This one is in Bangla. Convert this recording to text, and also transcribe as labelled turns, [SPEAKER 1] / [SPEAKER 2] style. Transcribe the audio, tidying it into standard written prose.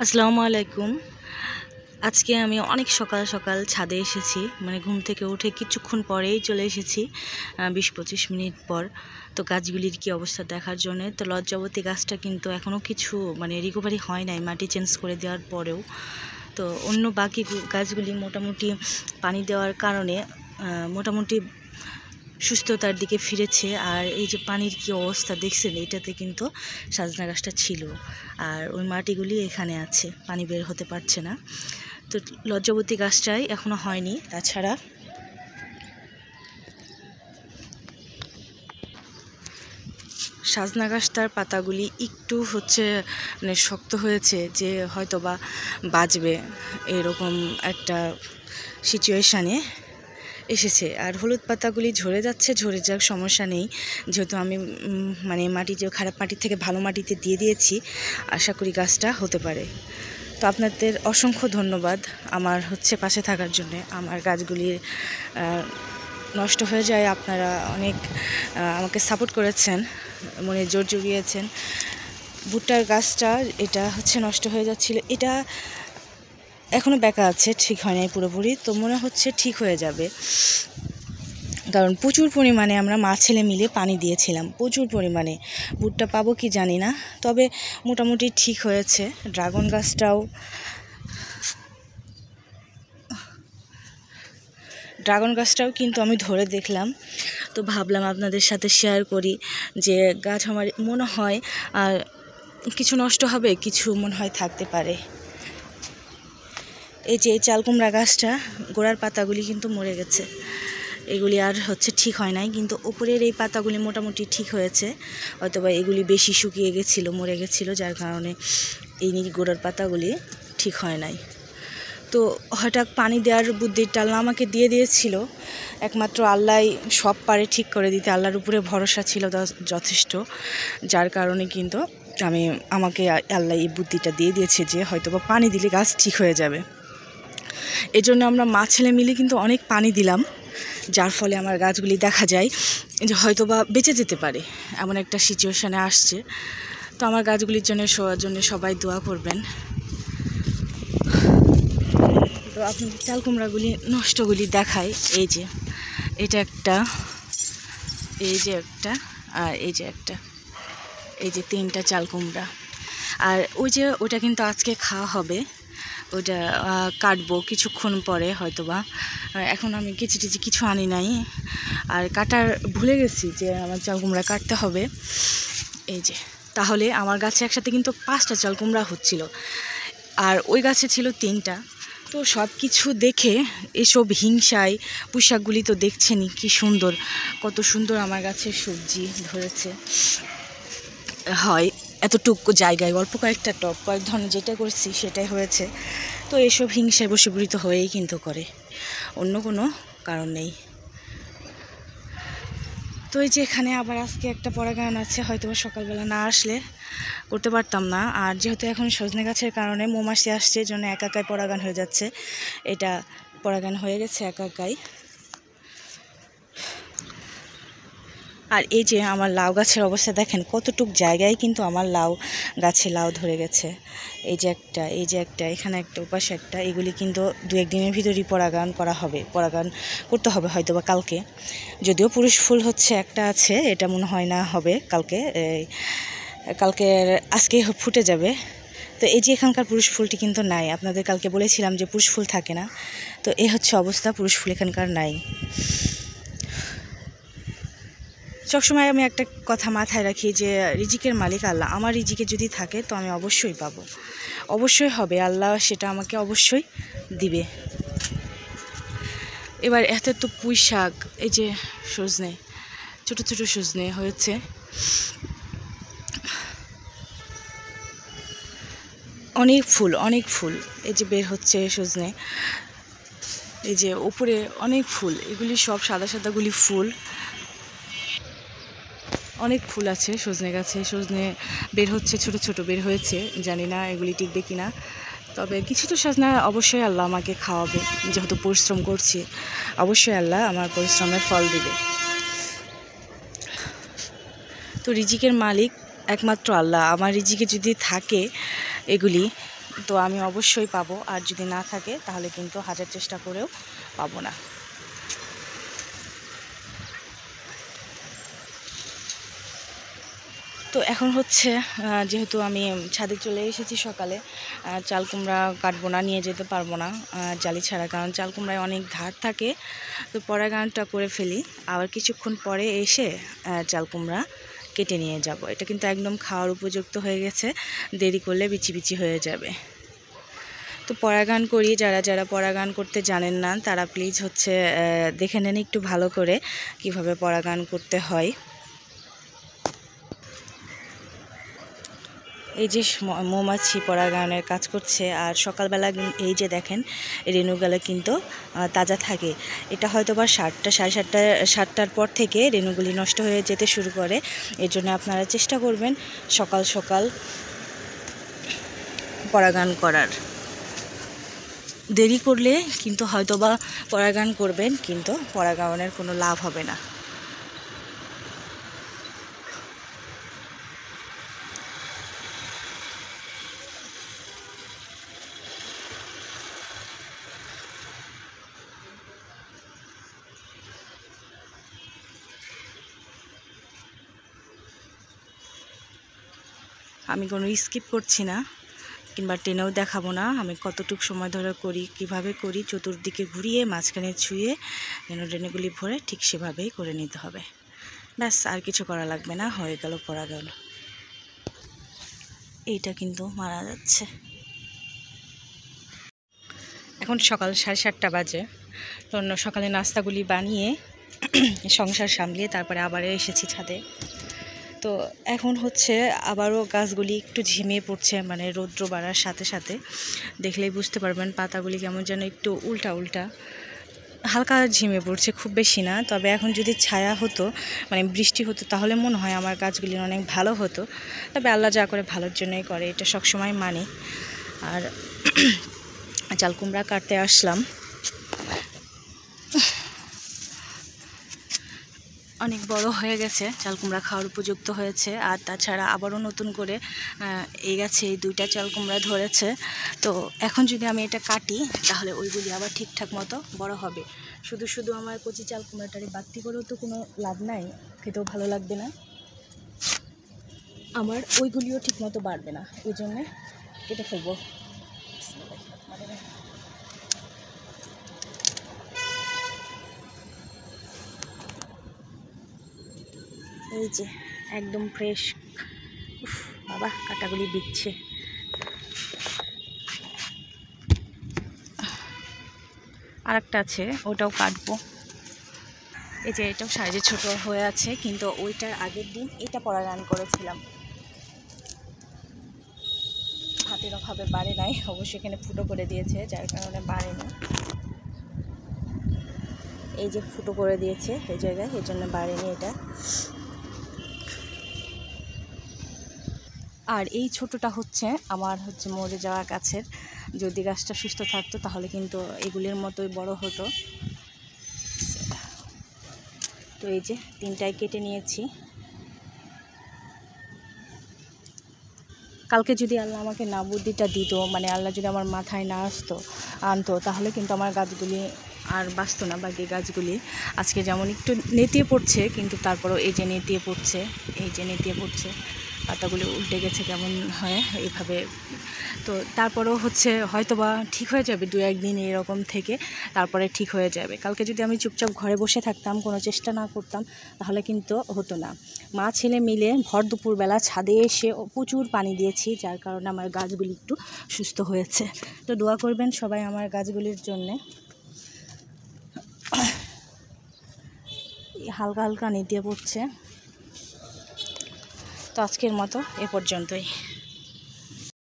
[SPEAKER 1] আসসালামু আলাইকুম। আজকে আমি অনেক সকাল সকাল ছাদে এসেছি, মানে ঘুম থেকে উঠে কিছুক্ষণ পরেই চলে এসেছি, 20-25 মিনিট পর। তো গাছগুলির কি অবস্থা দেখার জন্য। তো লজ্জাবতী গাছটা কিন্তু এখনও কিছু মানে রিকভারি হয় নাই মাটি চেঞ্জ করে দেওয়ার পরেও। তো অন্য বাকি গাছগুলি মোটামুটি পানি দেওয়ার কারণে মোটামুটি সুস্থতার দিকে ফিরেছে। আর এই যে পানির কি অবস্থা দেখছেন, এটাতে কিন্তু সাজনা গাছটা ছিল, আর ওই মাটিগুলি এখানে আছে, পানি বের হতে পারছে না। তো লজ্জাবতী গাছটাই এখনো হয়নি। তাছাড়া সাজনা গাছটার পাতাগুলি একটু মানে শক্ত হয়েছে, যে হয়তো বা বাঁচবে এরকম একটা সিচুয়েশানে এসেছে। আর হলুদ পাতাগুলি ঝরে যাচ্ছে, ঝরে যাক, সমস্যা নেই, যেহেতু আমি মানে মাটিতে খারাপ মাটি থেকে ভালো মাটিতে দিয়ে দিয়েছি। আশা করি গাছটা হতে পারে। তো আপনাদের অসংখ্য ধন্যবাদ আমার পাশে থাকার জন্যে। আমার গাছগুলি নষ্ট হয়ে যায়, আপনারা অনেক আমাকে সাপোর্ট করেছেন, মনে জোর জুগিয়েছেন। ভুট্টার গাছটা এটা নষ্ট হয়ে যাচ্ছিল, এটা এখনও বেঁকা আছে, ঠিক হয় নাই পুরোপুরি। তো মনে হচ্ছে ঠিক হয়ে যাবে, কারণ প্রচুর পরিমাণে আমরা মা ছেলে মিলে পানি দিয়েছিলাম, প্রচুর পরিমাণে। ভুট্টা পাবো কি জানি না, তবে মোটামুটি ঠিক হয়েছে। ড্রাগন গাছটাও কিন্তু আমি ধরে দেখলাম, তো ভাবলাম আপনাদের সাথে শেয়ার করি যে গাছ আমার মনে হয় আর কিছু নষ্ট হবে, কিছু মনে হয় থাকতে পারে। এই যে চাল কুমড়া গাছটা গোড়ার পাতাগুলি কিন্তু মরে গেছে, এগুলি আর ঠিক হয় নাই, কিন্তু উপরের এই পাতাগুলি মোটামুটি ঠিক হয়েছে। হয়তোবা এগুলি বেশি শুকিয়ে গেছিলো, মরে গেছিলো, যার কারণে এই গোড়ার পাতাগুলি ঠিক হয় নাই। তো হঠাৎ পানি দেওয়ার বুদ্ধিটা আল্লাহ আমাকে দিয়ে দিয়েছিল। একমাত্র আল্লাহ সব পারে ঠিক করে দিতে, আল্লাহর উপরে ভরসা ছিল যথেষ্ট, যার কারণে কিন্তু আমাকে আল্লাহ এই বুদ্ধিটা দিয়ে দিয়েছে যে হয়তোবা পানি দিলে গাছ ঠিক হয়ে যাবে। এজন্য আমরা মা ছেলে মিলে কিন্তু অনেক পানি দিলাম, যার ফলে আমার গাছগুলি দেখা যায় যে হয়তোবা বেঁচে যেতে পারে, এমন একটা সিচুয়েশানে আসছে। তো আমার গাছগুলির জন্য সবাই দোয়া করবেন। তো আপনি চাল কুমড়াগুলি নষ্টগুলি দেখাই। এই যে এটা একটা, এই যে একটা, আর এই যে একটা, এই যে 3টা চাল কুমড়া। আর ওইটা কিন্তু আজকে খাওয়া হবে, ওইটা কাটবো কিছুক্ষণ পরে হয়তোবা। এখন আমি কিছু আনি নাই, আর কাটার ভুলে গেছি যে আমার চাল কুমড়া কাটতে হবে। এই যে, তাহলে আমার গাছে একসাথে কিন্তু 5টা চাল কুমড়া হচ্ছিল, আর ওই গাছে ছিল 3টা। তো সব কিছু দেখে এসব হিংসায়, পোশাকগুলি তো দেখছেনই কি সুন্দর, কত সুন্দর আমার গাছের সবজি ধরেছে হয় এতটুকু জায়গায়, অল্প কয়েকটা টব, কয়েক ধরনের যেটা করছি সেটাই হয়েছে। তো এসব হিংসায় বশীভূত হয়েই কিন্তু করে, অন্য কোনো কারণ নেই। তো এই যে এখানে আবার আজকে একটা পরাগায়ন আছে, হয়তো সকালবেলা না আসলে করতে পারতাম না। আর যেহেতু এখন সজনে গাছের কারণে মৌমাছি আসছে, জন্য একাই পরাগায়ন হয়ে যাচ্ছে। এটা পরাগায়ন হয়ে গেছে একাই। আর এই যে আমার লাউ গাছের অবস্থা দেখেন, কতটুক জায়গায় কিন্তু আমার গাছে লাউ ধরে গেছে। এই যে একটা, এখানে একটা, ওপাশে একটা। এগুলি কিন্তু 2-1 দিনের ভিতরই পরাগায়ন করতে হবে হয়তো বা কালকে। যদিও পুরুষ ফুল একটা আছে, এটা মনে হয় না হবে কালকে আজকেই ফুটে যাবে। তো এই যে এখানকার পুরুষ ফুলটি কিন্তু নাই, আপনাদের কালকে বলেছিলাম যে পুরুষ ফুল থাকে না। তো এই অবস্থা, পুরুষ ফুল এখানকার নাই। সবসময় আমি একটা কথা মাথায় রাখি যে রিজিকের মালিক আল্লাহ, আমার রিজিকে যদি থাকে তো আমি অবশ্যই পাবো, অবশ্যই হবে, আল্লাহ সেটা আমাকে অবশ্যই দিবে। এবার এত পুঁই শাক, এই যে সজনে, ছোট ছোট সজনে হয়েছে, অনেক ফুল এই যে বের হচ্ছে সজনে। এই যে উপরে অনেক ফুল, এগুলি সব সাদা সাদাগুলি ফুল, অনেক ফুল আছে সজনে গাছে। সজনে বের হচ্ছে, ছোট ছোট বের হয়েছে, জানি না এগুলি টিকবে কিনা। তবে কিছু তো সজনা অবশ্যই আল্লাহ আমাকে খাওয়াবে, যেহেতু পরিশ্রম করছি, অবশ্যই আল্লাহ আমার পরিশ্রমের ফল দিবে। তো রিজিকের মালিক একমাত্র আল্লাহ, আমার রিজিকে যদি থাকে এগুলি, তো আমি অবশ্যই পাবো, আর যদি না থাকে তাহলে কিন্তু হাজার চেষ্টা করেও পাবো না। তো এখন হচ্ছে যেহেতু আমি ছাদে চলে এসেছি সকালে, চাল কুমড়া কাটবো না, নিয়ে যেতে পারবো না জালি ছাড়া, কারণ চাল কুমড়ায় অনেক ধার থাকে। তো পরাগানটা করে ফেলি, আবার কিছুক্ষণ পরে এসে চাল কুমড়া কেটে নিয়ে যাব। এটা কিন্তু একদম খাওয়ার উপযুক্ত হয়ে গেছে, দেরি করলে বিচি বিচি হয়ে যাবে। তো পরাগান করি, যারা যারা পরাগান করতে জানেন না তারা প্লিজ হচ্ছে দেখে নেন একটু ভালো করে কিভাবে পরাগান করতে হয়। এই যে মৌমাছি পরাগায়নের কাজ করছে, আর সকালবেলা এই যে দেখেন রেণুগুলো কিন্তু তাজা থাকে। এটা হয়তো বা 7টার পর থেকে রেণুগুলি নষ্ট হয়ে যেতে শুরু করে। এর জন্য আপনারা চেষ্টা করবেন সকাল সকাল পরাগান করার। দেরি করলে কিন্তু হয়তো বা পরাগান করবেন, কিন্তু পরাগায়নের কোনো লাভ হবে না। আমি কোনো স্কিপ করছি না, কিংবা টেনেও দেখাবো না আমি কতটুকু সময় ধরে করি, কিভাবে করি। চতুর্দিকে ঘুরিয়ে মাঝখানে ছুঁয়ে রেণুগুলি ভরে ঠিক সেভাবেই করে নিতে হবে। ব্যাস, আর কিছু করা লাগবে না, হয়ে গেল পরাগায়ন। এইটা কিন্তু মারা যাচ্ছে। এখন সকাল 7:30 বাজে। তো সকালে নাস্তাগুলি বানিয়ে সংসার সামলিয়ে তারপরে আবার এসেছি ছাদে। তো এখন হচ্ছে আবারও গাছগুলি একটু ঝিমিয়ে পড়ছে, মানে রৌদ্র বাড়ার সাথে সাথে দেখলেই বুঝতে পারবেন পাতাগুলি কেমন যেন একটু উল্টা উল্টা হালকা ঝিমিয়ে পড়ছে, খুব বেশি না। তবে এখন যদি ছায়া হতো, মানে বৃষ্টি হতো, তাহলে মনে হয় আমার গাছগুলি অনেক ভালো হতো। তবে আল্লাহ যা করে ভালোর জন্যই করে, এটা সবসময় মানি। আর চাল কুমড়া কাটতে আসলাম, অনেক বড় হয়ে গেছে, চাল কুমড়া খাওয়ার উপযুক্ত হয়েছে। আর তাছাড়া আবারও নতুন করে এই গাছে এই 2টা চাল কুমড়া ধরেছে। তো এখন যদি আমি এটা কাটি তাহলে ওইগুলি আবার ঠিকঠাক মতো বড় হবে। শুধু শুধু আমার কচি চাল কুমড়াটারে বাড়তি করেও তো কোনো লাভ নাই, খেতেও ভালো লাগবে না, আমার ওইগুলিও ঠিক মতো বাড়বে না, ওই জন্যে কেটে ফেলবো। এই যে একদম ফ্রেশ। বাবা, কাটাগুলি দিচ্ছে। আর একটা আছে, ওটাও কাটবো। এই যে এটাও সাইজে ছোট হয়ে আছে, কিন্তু ওইটার আগের দিন এটা পরাগান করেছিলাম, হাতের অভাবে বাড়ে নাই, অবশ্যই এখানে ফুটো করে দিয়েছে যার কারণে বাড়েনি। এই যে ফুটো করে দিয়েছে এই জায়গায়, এই জন্য বাড়েনি এটা। আর এই ছোটটা হচ্ছে আমার হচ্ছে মরে যাওয়া গাছের, যদি গাছটা সুস্থ থাকতো তাহলে কিন্তু এগুলির মতোই বড় হতো। তো এই যে 3টাই কেটে নিয়েছি। কালকে যদি আল্লাহ আমাকে না বুদ্ধিটা দিত, মানে আল্লাহ যদি আমার মাথায় না আনতো, তাহলে কিন্তু আমার গাছগুলি আর বাঁচতো না। বাকি গাছগুলি আজকে যেমন একটু নেতিয়ে পড়ছে, কিন্তু তারপরেও এই যে নেতিয়ে পড়ছে, এই যে নেতিয়ে পড়ছে, পাতাগুলি উল্টে গেছে কেমন হয় এইভাবে। তো তারপরেও হচ্ছে হয়তোবা ঠিক হয়ে যাবে 2-1 দিন এরকম থেকে, তারপরে ঠিক হয়ে যাবে। কালকে যদি আমি চুপচাপ ঘরে বসে থাকতাম, কোনো চেষ্টা না করতাম, তাহলে কিন্তু হতো না। মা ছেলে মিলে ভর দুপুরবেলা ছাদে এসে প্রচুর পানি দিয়েছি, যার কারণে আমার গাছগুলি একটু সুস্থ হয়েছে। তো দোয়া করবেন সবাই আমার গাছগুলির জন্যে। হালকা হালকা নেতিয়ে পড়ছে। তো আজকের মতো এ পর্যন্তই।